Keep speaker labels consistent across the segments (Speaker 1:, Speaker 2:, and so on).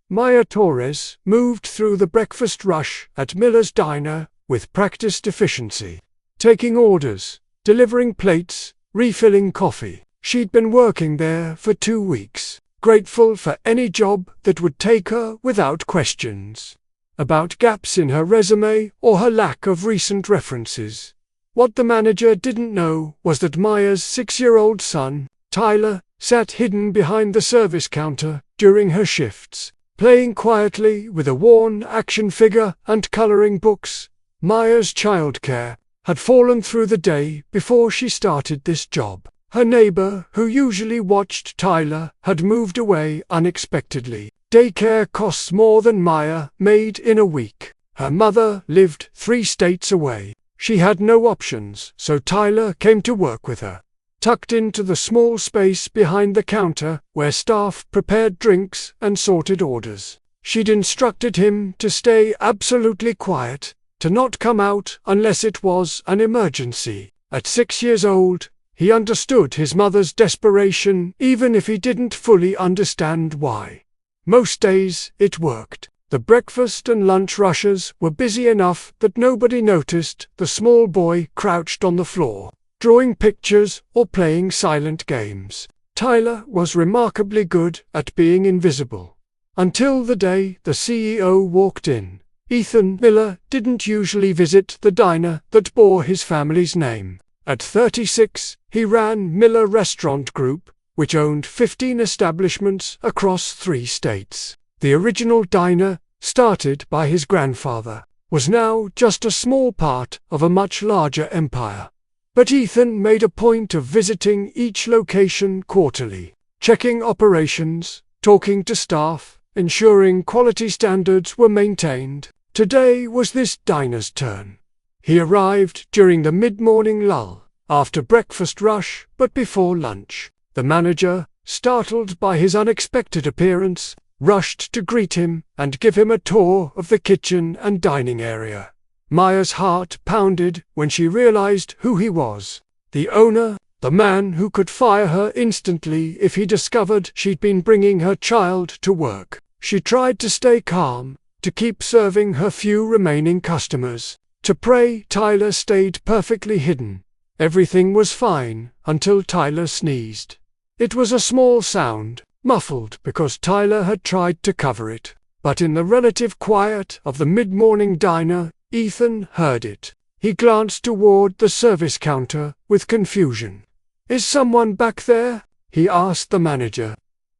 Speaker 1: Maya Torres moved through the breakfast rush at Miller's Diner with practiced efficiency, taking orders, delivering plates, refilling coffee. She'd been working there for 2 weeks, grateful for any job that would take her without questions about gaps in her resume or her lack of recent references. What the manager didn't know was that Maya's 6-year-old son, Tyler, sat hidden behind the service counter during her shifts, playing quietly with a worn action figure and coloring books. Maya's childcare had fallen through the day before she started this job. Her neighbor, who usually watched Tyler, had moved away unexpectedly. Daycare costs more than Maya made in a week. Her mother lived 3 states away. She had no options, so Tyler came to work with her. Tucked into the small space behind the counter, where staff prepared drinks and sorted orders, she'd instructed him to stay absolutely quiet, to not come out unless it was an emergency. At 6 years old, he understood his mother's desperation, even if he didn't fully understand why. Most days, it worked. The breakfast and lunch rushes were busy enough that nobody noticed the small boy crouched on the floor, drawing pictures or playing silent games. Tyler was remarkably good at being invisible. Until the day the CEO walked in. Ethan Miller didn't usually visit the diner that bore his family's name. At 36, he ran Miller Restaurant Group, which owned 15 establishments across 3 states. The original diner, started by his grandfather, was now just a small part of a much larger empire. But Ethan made a point of visiting each location quarterly, checking operations, talking to staff, ensuring quality standards were maintained. Today was this diner's turn. He arrived during the mid-morning lull, after breakfast rush but before lunch. The manager, startled by his unexpected appearance, rushed to greet him and give him a tour of the kitchen and dining area. Maya's heart pounded when she realized who he was. The owner, the man who could fire her instantly if he discovered she'd been bringing her child to work. She tried to stay calm, to keep serving her few remaining customers, to pray Tyler stayed perfectly hidden. Everything was fine until Tyler sneezed. It was a small sound, muffled because Tyler had tried to cover it. But in the relative quiet of the mid-morning diner, Ethan heard it. He glanced toward the service counter with confusion. "Is someone back there?" he asked the manager.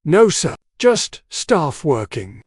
Speaker 1: "No, sir, just staff working."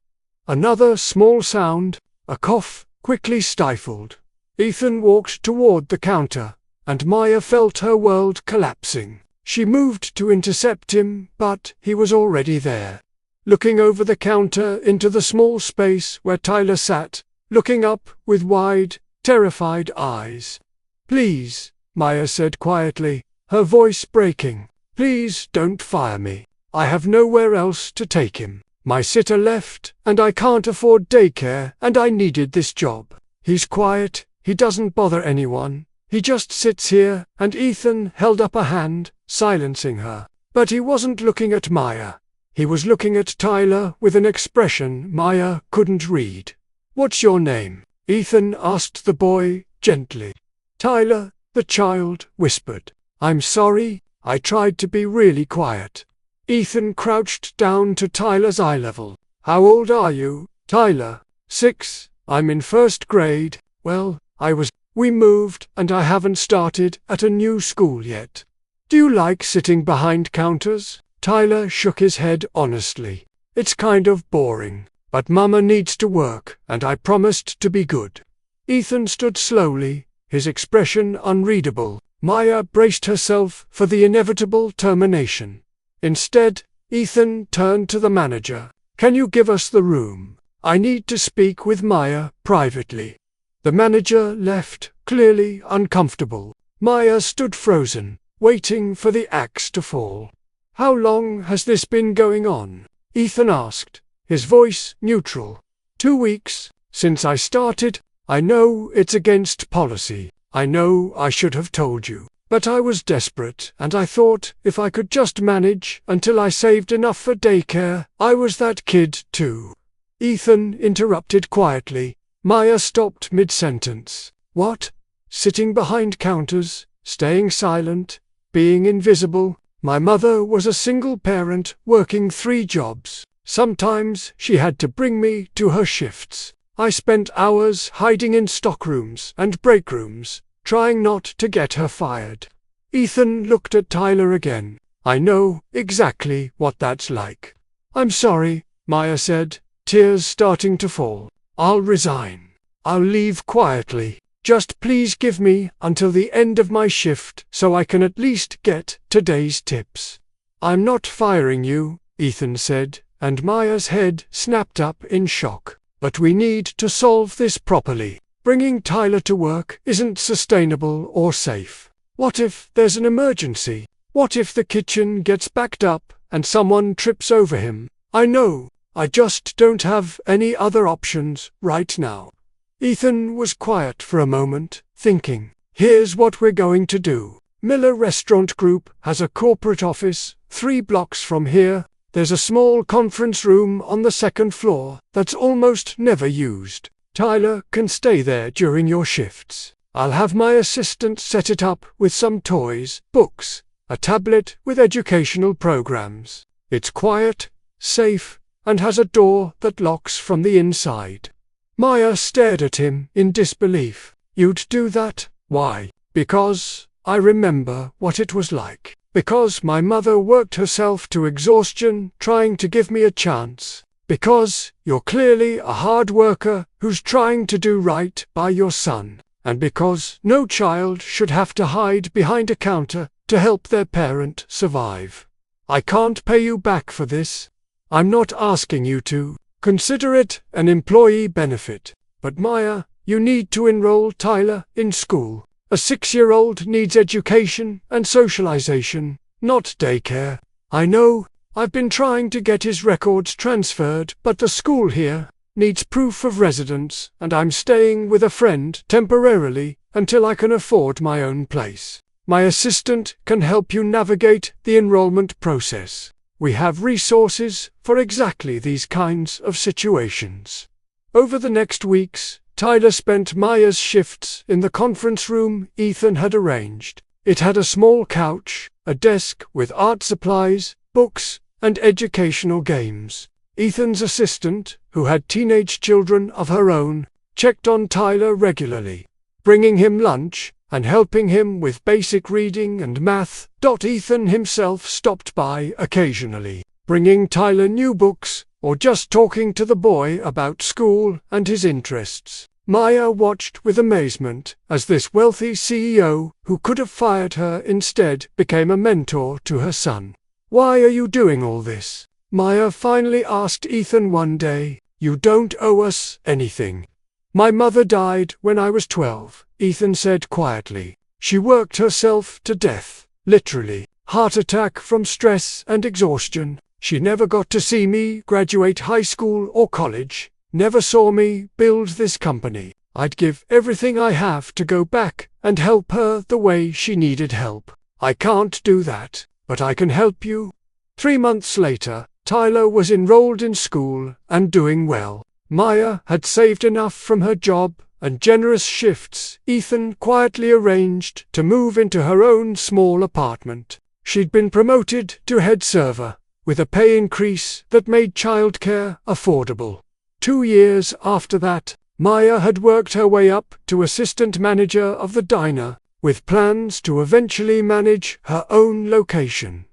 Speaker 1: Another small sound, a cough, quickly stifled. Ethan walked toward the counter, and Maya felt her world collapsing. She moved to intercept him, but he was already there, looking over the counter into the small space where Tyler sat, looking up with wide, terrified eyes. "Please," Maya said quietly, her voice breaking, "please don't fire me. I have nowhere else to take him. My sitter left, and I can't afford daycare, and I needed this job. He's quiet, he doesn't bother anyone. He just sits here," and Ethan held up a hand, silencing her. But he wasn't looking at Maya. He was looking at Tyler with an expression Maya couldn't read. "What's your name?" Ethan asked the boy, gently. Tyler, the child, whispered. "I'm sorry, I tried to be really quiet." Ethan crouched down to Tyler's eye level. "How old are you, Tyler?" "6, I'm in 1st grade. Well, we moved, and I haven't started at a new school yet." "Do you like sitting behind counters?" Tyler shook his head honestly. "It's kind of boring, but Mama needs to work, and I promised to be good." Ethan stood slowly, his expression unreadable. Maya braced herself for the inevitable termination. Instead, Ethan turned to the manager. "Can you give us the room? I need to speak with Maya privately." The manager left, clearly uncomfortable. Maya stood frozen, waiting for the axe to fall. "How long has this been going on?" Ethan asked, his voice neutral. 2 weeks, since I started. I know it's against policy. I know I should have told you. But I was desperate, and I thought if I could just manage until I saved enough for daycare. I was that kid too." Ethan interrupted quietly. Maya stopped mid-sentence. What? Sitting behind counters, staying silent, being invisible? My mother was a single parent working 3 jobs. Sometimes she had to bring me to her shifts. I spent hours hiding in stockrooms and break rooms, trying not to get her fired. Ethan looked at Tyler again. I know exactly what that's like. I'm sorry, Maya said, tears starting to fall. I'll resign. I'll leave quietly. Just please give me until the end of my shift so I can at least get today's tips. I'm not firing you, Ethan said, and Maya's head snapped up in shock. But we need to solve this properly. Bringing Tyler to work isn't sustainable or safe. What if there's an emergency? What if the kitchen gets backed up and someone trips over him? I know. I just don't have any other options right now. Ethan was quiet for a moment, thinking. Here's what we're going to do. Miller Restaurant Group has a corporate office 3 blocks from here. There's a small conference room on the 2nd floor that's almost never used. Tyler can stay there during your shifts. I'll have my assistant set it up with some toys, books, a tablet with educational programs. It's quiet, safe, and has a door that locks from the inside. Maya stared at him in disbelief. You'd do that? Why? Because I remember what it was like. Because my mother worked herself to exhaustion trying to give me a chance. Because you're clearly a hard worker who's trying to do right by your son. And because no child should have to hide behind a counter to help their parent survive. I can't pay you back for this. I'm not asking you to. Consider it an employee benefit. But Maya, you need to enroll Tyler in school. A 6-year-old needs education and socialization, not daycare. I know, I've been trying to get his records transferred, but the school here needs proof of residence, and I'm staying with a friend temporarily until I can afford my own place. My assistant can help you navigate the enrollment process. We have resources for exactly these kinds of situations. Over the next weeks, Tyler spent Maya's shifts in the conference room Ethan had arranged. It had a small couch, a desk with art supplies, books, and educational games. Ethan's assistant, who had teenage children of her own, checked on Tyler regularly, bringing him lunch and helping him with basic reading and math. Ethan himself stopped by occasionally, bringing Tyler new books, or just talking to the boy about school and his interests. Maya watched with amazement as this wealthy CEO, who could have fired her instead, became a mentor to her son. Why are you doing all this? Maya finally asked Ethan one day. You don't owe us anything. My mother died when I was 12, Ethan said quietly. She worked herself to death, literally. Heart attack from stress and exhaustion. She never got to see me graduate high school or college, never saw me build this company. I'd give everything I have to go back and help her the way she needed help. I can't do that, but I can help you. 3 months later, Tyler was enrolled in school and doing well. Maya had saved enough from her job and generous shifts Ethan quietly arranged to move into her own small apartment. She'd been promoted to head server, with a pay increase that made childcare affordable. 2 years after that, Maya had worked her way up to assistant manager of the diner, with plans to eventually manage her own location.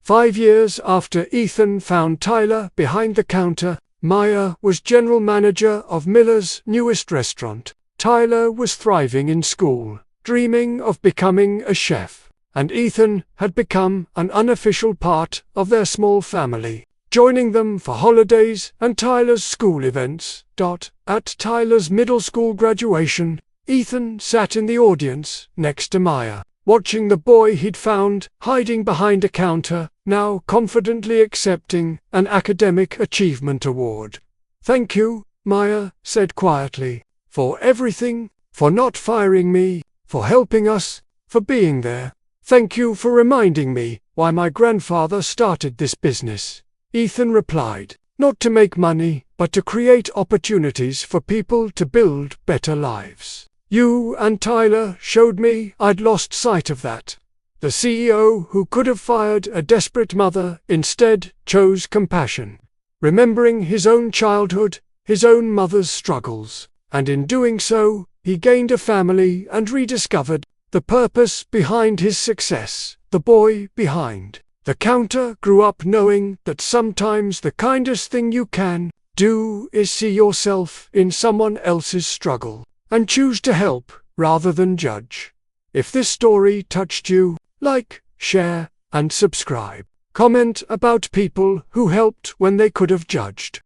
Speaker 1: 5 years after Ethan found Tyler behind the counter, Maya was general manager of Miller's newest restaurant. Tyler was thriving in school, dreaming of becoming a chef, and Ethan had become an unofficial part of their small family, joining them for holidays and Tyler's school events. At Tyler's middle school graduation, Ethan sat in the audience next to Maya, watching the boy he'd found hiding behind a counter, now confidently accepting an academic achievement award. Thank you, Maya said quietly, for everything, for not firing me, for helping us, for being there. Thank you for reminding me why my grandfather started this business. Ethan replied, not to make money, but to create opportunities for people to build better lives. You and Tyler showed me I'd lost sight of that. The CEO who could have fired a desperate mother instead chose compassion, remembering his own childhood, his own mother's struggles, and in doing so, he gained a family and rediscovered the purpose behind his success. The boy behind the counter grew up knowing that sometimes the kindest thing you can do is see yourself in someone else's struggle and choose to help rather than judge. If this story touched you, like, share, and subscribe. Comment about people who helped when they could have judged.